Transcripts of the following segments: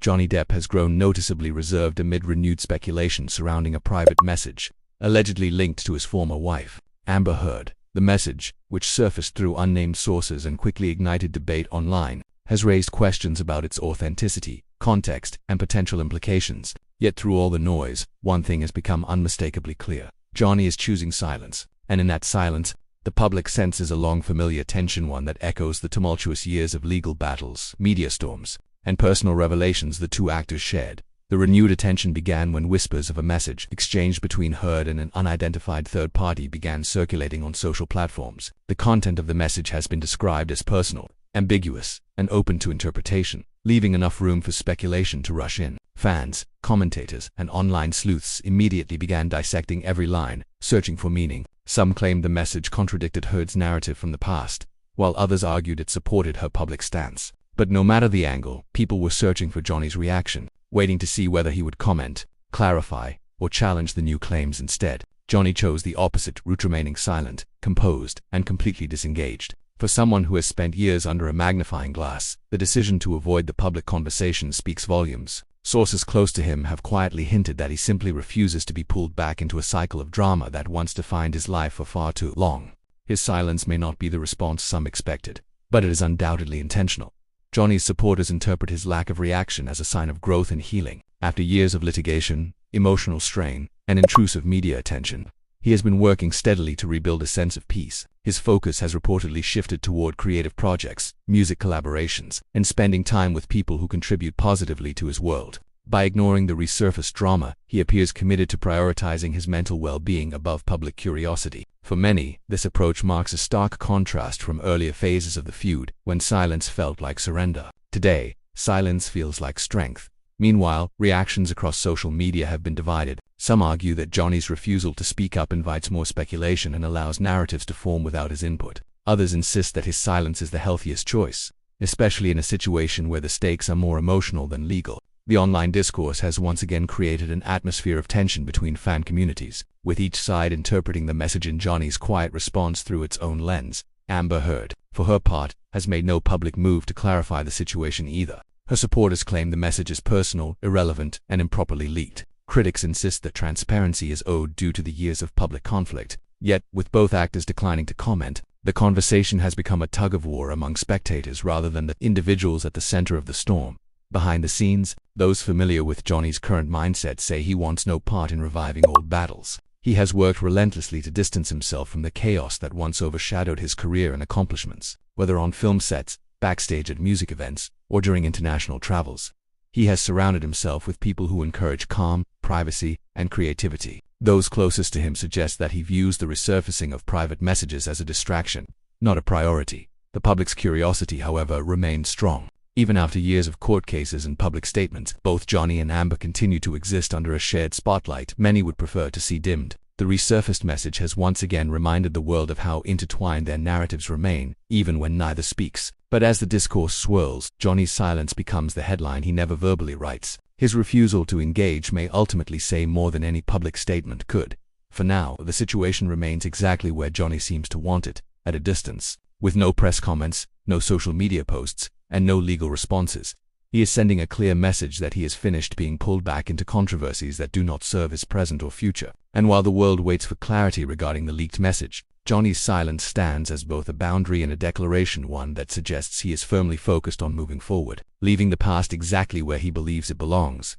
Johnny Depp has grown noticeably reserved amid renewed speculation surrounding a private message, allegedly linked to his former wife, Amber Heard. The message, which surfaced through unnamed sources and quickly ignited debate online, has raised questions about its authenticity, context, and potential implications. Yet through all the noise, one thing has become unmistakably clear. Johnny is choosing silence, and in that silence, the public senses a long-familiar tension, one that echoes the tumultuous years of legal battles, media storms, and personal revelations the two actors shared. The renewed attention began when whispers of a message exchanged between Heard and an unidentified third party began circulating on social platforms. The content of the message has been described as personal, ambiguous, and open to interpretation, leaving enough room for speculation to rush in. Fans, commentators, and online sleuths immediately began dissecting every line, searching for meaning. Some claimed the message contradicted Heard's narrative from the past, while others argued it supported her public stance. But no matter the angle, people were searching for Johnny's reaction, waiting to see whether he would comment, clarify, or challenge the new claims. Instead, Johnny chose the opposite route, remaining silent, composed, and completely disengaged. For someone who has spent years under a magnifying glass, the decision to avoid the public conversation speaks volumes. Sources close to him have quietly hinted that he simply refuses to be pulled back into a cycle of drama that once defined his life for far too long. His silence may not be the response some expected, but it is undoubtedly intentional. Johnny's supporters interpret his lack of reaction as a sign of growth and healing. After years of litigation, emotional strain, and intrusive media attention, he has been working steadily to rebuild a sense of peace. His focus has reportedly shifted toward creative projects, music collaborations, and spending time with people who contribute positively to his world. By ignoring the resurfaced drama, he appears committed to prioritizing his mental well-being above public curiosity. For many, this approach marks a stark contrast from earlier phases of the feud, when silence felt like surrender. Today, silence feels like strength. Meanwhile, reactions across social media have been divided. Some argue that Johnny's refusal to speak up invites more speculation and allows narratives to form without his input. Others insist that his silence is the healthiest choice, especially in a situation where the stakes are more emotional than legal. The online discourse has once again created an atmosphere of tension between fan communities, with each side interpreting the message in Johnny's quiet response through its own lens. Amber Heard, for her part, has made no public move to clarify the situation either. Her supporters claim the message is personal, irrelevant, and improperly leaked. Critics insist that transparency is owed due to the years of public conflict. Yet, with both actors declining to comment, the conversation has become a tug-of-war among spectators rather than the individuals at the center of the storm. Behind the scenes, those familiar with Johnny's current mindset say he wants no part in reviving old battles. He has worked relentlessly to distance himself from the chaos that once overshadowed his career and accomplishments, whether on film sets, backstage at music events, or during international travels. He has surrounded himself with people who encourage calm, privacy, and creativity. Those closest to him suggest that he views the resurfacing of private messages as a distraction, not a priority. The public's curiosity, however, remains strong. Even after years of court cases and public statements, both Johnny and Amber continue to exist under a shared spotlight many would prefer to see dimmed. The resurfaced message has once again reminded the world of how intertwined their narratives remain, even when neither speaks. But as the discourse swirls, Johnny's silence becomes the headline he never verbally writes. His refusal to engage may ultimately say more than any public statement could. For now, the situation remains exactly where Johnny seems to want it, at a distance. With no press comments, no social media posts, and no legal responses, he is sending a clear message that he is finished being pulled back into controversies that do not serve his present or future. And while the world waits for clarity regarding the leaked message, Johnny's silence stands as both a boundary and a declaration, one that suggests he is firmly focused on moving forward, leaving the past exactly where he believes it belongs.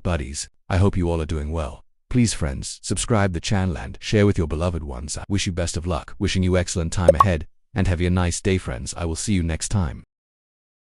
Buddies, I hope you all are doing well. Please friends, subscribe the channel and share with your beloved ones. I wish you best of luck, wishing you excellent time ahead, and have a nice day friends. I will see you next time.